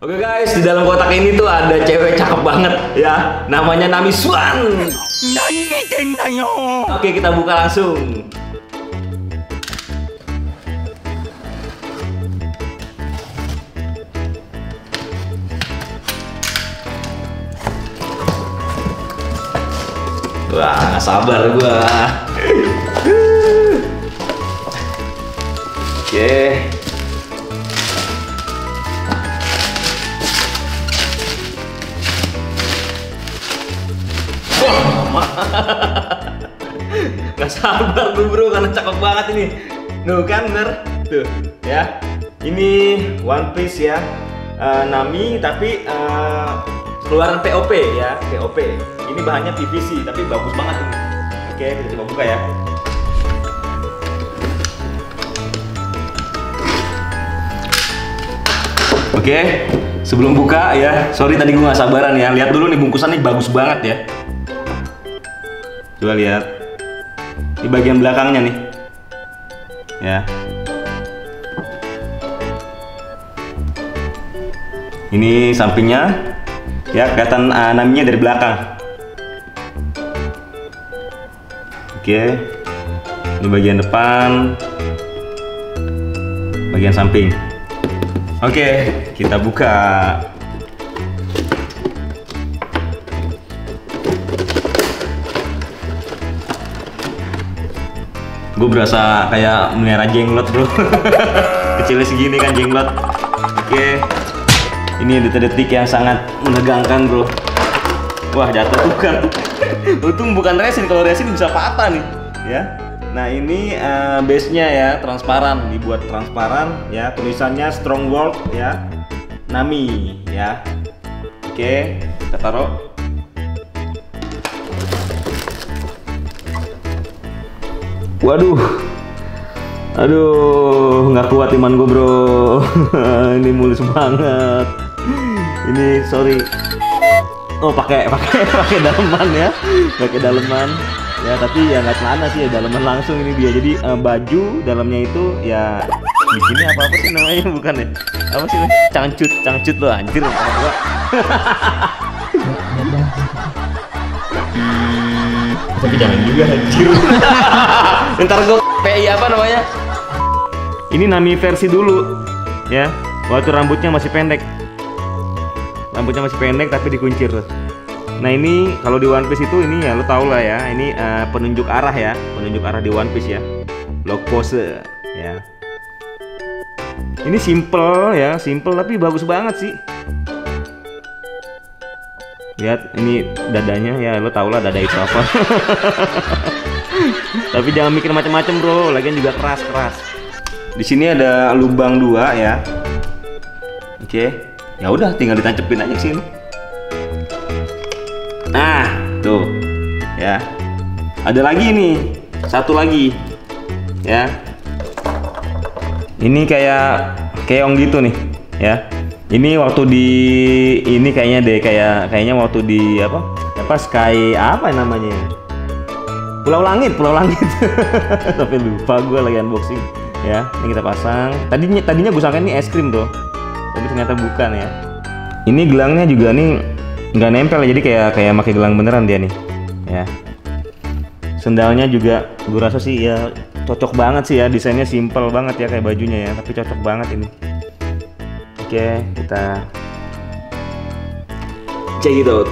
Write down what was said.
Oke guys, di dalam kotak ini tuh ada cewek cakep banget ya. Namanya Nami Swan. Oke, kita buka langsung. Wah, nggak sabar gua. Oke. Gak sabar gue bro, karena cakep banget ini. Nuh kan bener tuh ya. Ini One Piece ya, Nami tapi keluaran POP ya, POP. Ini bahannya PVC tapi bagus banget ini. Oke, kita coba buka ya. Oke, sebelum buka ya, sorry tadi gue gak sabaran ya. Lihat dulu nih bungkusan nih, bagus banget ya. Coba lihat, di bagian belakangnya nih, ya. Ini sampingnya, ya kelihatan Naminya dari belakang. Oke, ini bagian depan, bagian samping. Oke, kita buka. Gue berasa kayak melihara jenglot bro. Kecilnya segini kan jenglot. Oke, ini detik-detik yang sangat menegangkan bro. Wah, jatuh tuh kan. Untung bukan resin, kalau resin bisa patah nih ya. Nah ini base-nya ya, transparan, dibuat transparan ya, tulisannya Strong World ya, Nami ya. Oke, kita taruh. Waduh, aduh, nggak kuat iman gue bro. Ini mulus banget. Ini sorry. Oh pakai daleman ya, pakai daleman. Ya tapi ya nggak celana sih ya, daleman langsung ini dia. Jadi baju dalamnya itu ya di sini apa sih namanya, bukan ya? Apa sih? Cangcut lo anjir gua. Tapi jangan juga anjir. Ntar gua PI apa namanya? Ini Nami versi dulu ya. Waktu rambutnya masih pendek. Rambutnya masih pendek tapi dikuncir tuh. Nah ini kalau di One Piece itu ini ya lo tau lah ya, ini penunjuk arah ya, penunjuk arah di One Piece ya, log pose ya. Ini simple ya, simple tapi bagus banget sih. Lihat ini dadanya ya, lo tau lah dada itu apa. Tapi jangan mikir macam-macam bro, lagian juga keras. Di sini ada lubang 2 ya. Oke, ya udah tinggal ditancepin aja sini. Nah, tuh ya. Ada lagi nih, satu lagi ya. Ini kayak keong gitu nih ya. Ini waktu di ini kayaknya deh, kayaknya waktu di apa sky apa namanya? Pulau Langit. Tapi lupa gue lagi unboxing ya. Ini kita pasang. Tadinya gue sangka ini es krim tuh. Tapi ternyata bukan ya. Ini gelangnya juga nih nggak nempel ya, jadi kayak pakai gelang beneran dia nih ya. Sendalnya juga gue rasa sih ya cocok banget sih ya, desainnya simple banget ya kayak bajunya ya, tapi cocok banget ini. Oke, kita check it out.